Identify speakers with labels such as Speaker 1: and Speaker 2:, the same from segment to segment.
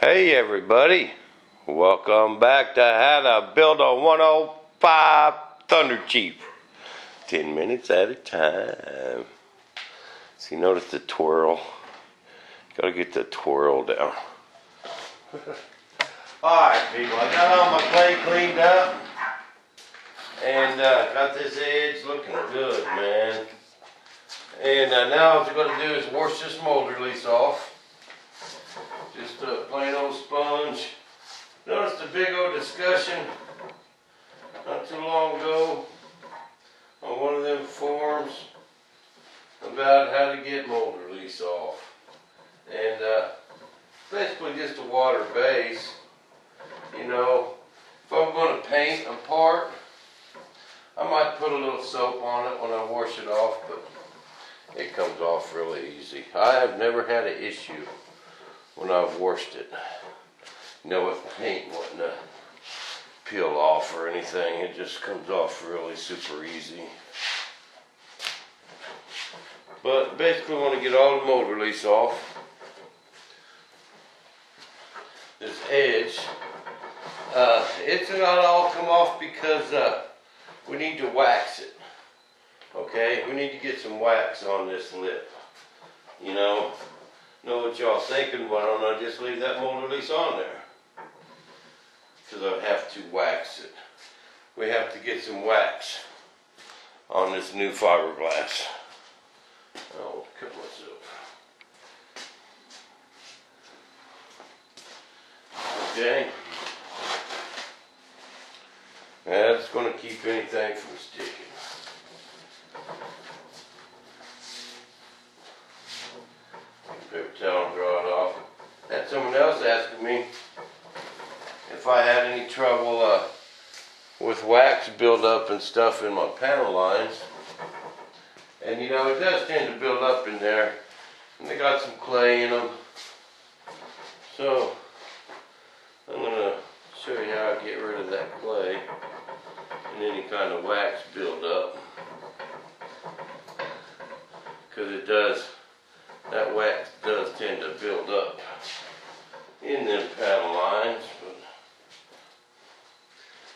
Speaker 1: Hey everybody, welcome back to How to Build a 105 thunderchief. 10 minutes at a time. See, notice the twirl. Gotta get the twirl down. Alright people, I got all my clay cleaned up. And got this edge looking good, man. And now what I'm going to do is wash this mold release off. Just a plain old sponge. Noticed a big old discussion not too long ago on one of them forums about how to get mold release off. And basically just a water base. You know, if I'm going to paint a part, I might put a little soap on it when I wash it off, but it comes off really easy. I have never had an issue when I've washed it. You know, if paint wouldn't peel off or anything, it just comes off really super easy. But basically I want to get all the mold release off. This edge, it's not all come off because we need to wax it. Okay, we need to get some wax on this lip. You know what y'all thinking, why don't I just leave that mold release on there? Because I have to wax it. We have to get some wax on this new fiberglass. I'll cut myself. Okay. That's going to keep anything from sticking. Paper towel and draw it off. Had someone else asking me if I had any trouble with wax buildup and stuff in my panel lines. And you know, it does tend to build up in there. And they got some clay in them. So, I'm going to show you how I get rid of that clay and any kind of wax buildup. Because it does, that wax does tend to build up in them panel lines.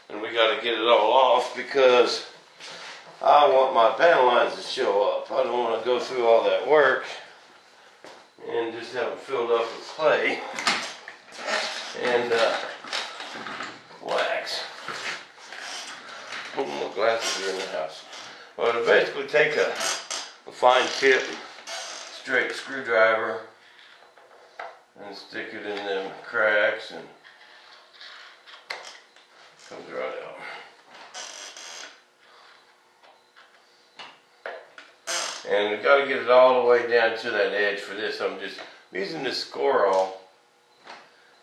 Speaker 1: And we got to get it all off because I want my panel lines to show up. I don't want to go through all that work and just have them filled up with clay and wax. Oh, my glasses are in the house. Well, to basically take a fine tip straight screwdriver and stick it in them cracks and comes right out. And we got to get it all the way down to that edge. For this, I'm just using this Score-All.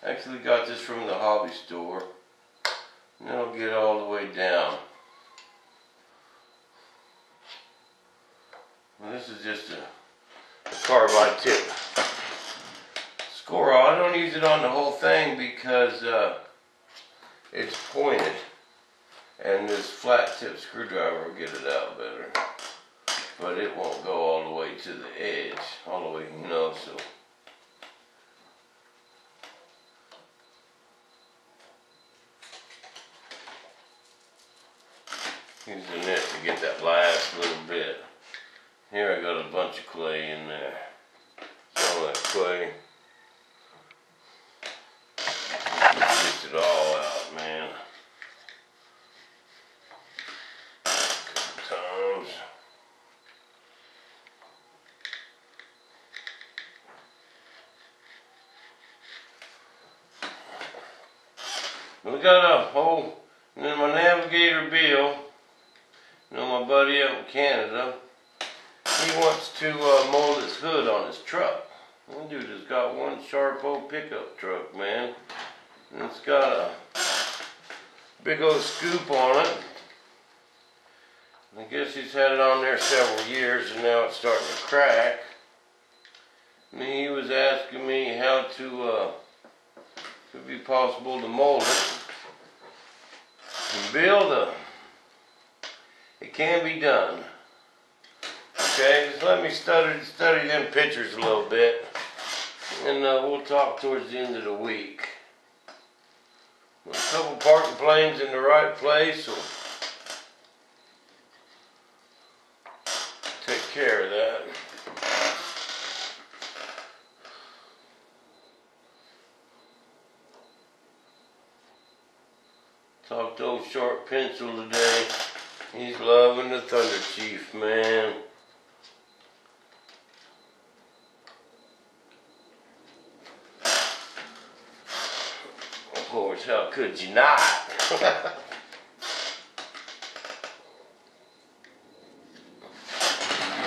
Speaker 1: Actually got this from the hobby store. And then I'll get it all the way down. Well, this is just a carbide tip Score-All. I don't use it on the whole thing because it's pointed, and this flat tip screwdriver will get it out better. But it won't go all the way to the edge, all the way, you know, so. Using it to get that last little bit. Here I got a bunch of clay in there. All that clay. Gets it all out, man. Couple times. We got a hole, and then my navigator Bill, you know, my buddy out in Canada, he wants to mold his hood on his truck. That dude has got one sharp old pickup truck, man. And it's got a big old scoop on it. I guess he's had it on there several years and now it's starting to crack. And he was asking me how to, if it'd be possible to mold it and build it can be done. Okay, just let me study them pictures a little bit. And we'll talk towards the end of the week. A couple parking planes in the right place will take care of that. Talked to old Short Pencil today. He's loving the Thunderchief, man. Of course, how could you not?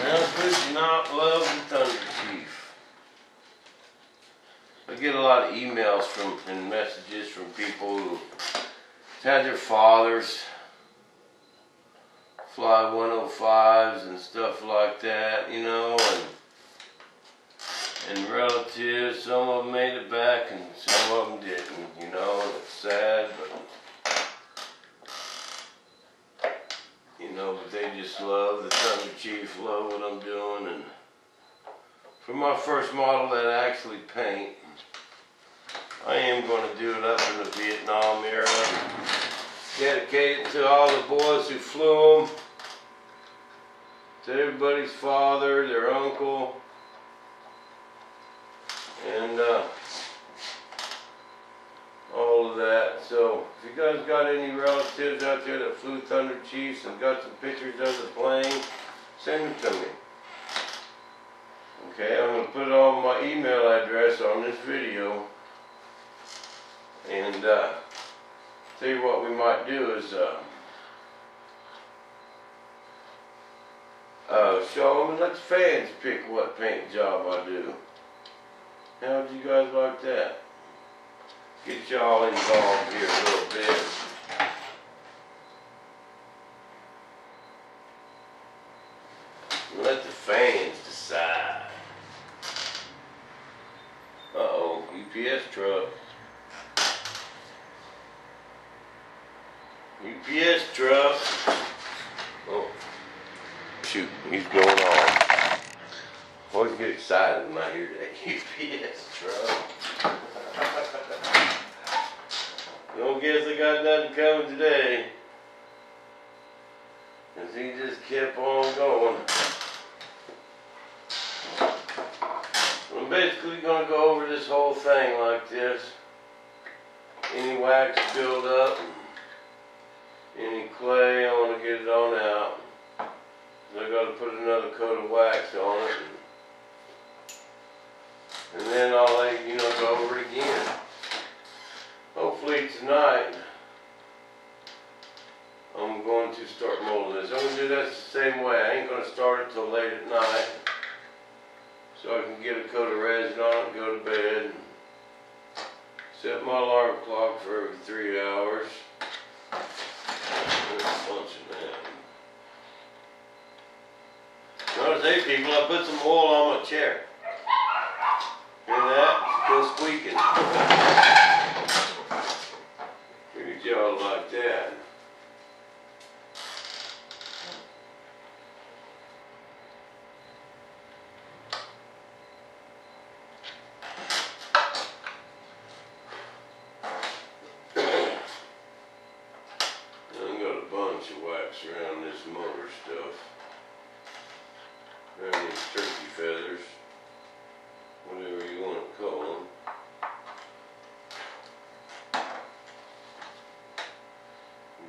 Speaker 1: How could you not love the Thunderchief? I get a lot of emails and messages from people who had their fathers fly 105s and stuff like that, you know, and relatives. Some of them made it back and some of them didn't, you know, and it's sad, but you know, but they just love the Thunderchief, love what I'm doing. And for my first model that I actually paint, I am going to do it up in the Vietnam era. Dedicate it to all the boys who flew them, to everybody's father, their uncle, and all of that. So if you guys got any relatives out there that flew Thunderchiefs and got some pictures of the plane, send them to me. Okay, I'm going to put all my email address on this video. And tell you what we might do is show them and let the fans pick what paint job I do. How do you guys like that? Get y'all involved here a little bit. Let the fans decide. Uh-oh, UPS truck. UPS truck. Oh, shoot, he's going on. Always get excited when I hear that UPS truck. Don't guess I got nothing coming today. Cause he just kept on going. I'm basically gonna go over this whole thing like this. Any wax build up. Any clay, I want to get it on out. I got to put another coat of wax on it. And then I'll let you know, go over it again. Hopefully tonight, I'm going to start molding this. I'm going to do that the same way. I ain't going to start it till late at night. So I can get a coat of resin on it and go to bed. Set my alarm clock for every 3 hours. Notice, hey people, I put some oil on my chair. Hear that? Still squeaking. Figured y'all like that. Around this motor stuff, around these turkey feathers, whatever you want to call them.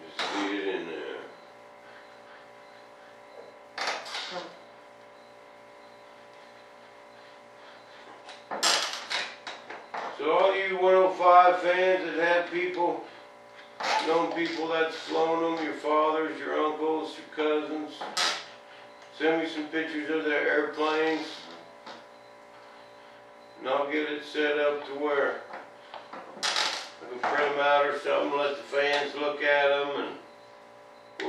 Speaker 1: Just feed it in there. So all you 105 fans that had people, known people that's flown them, your fathers, your uncles, your cousins, send me some pictures of their airplanes and I'll get it set up to where I can print them out or something, let the fans look at them, and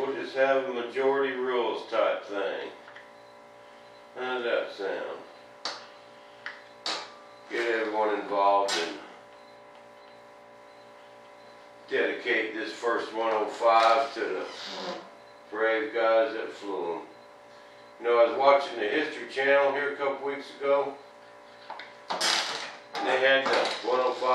Speaker 1: we'll just have a majority rules type thing. How does that sound? Get everyone involved and dedicate this first 105 to the brave guys that flew them. You know, I was watching the History Channel here a couple weeks ago, they had the 105.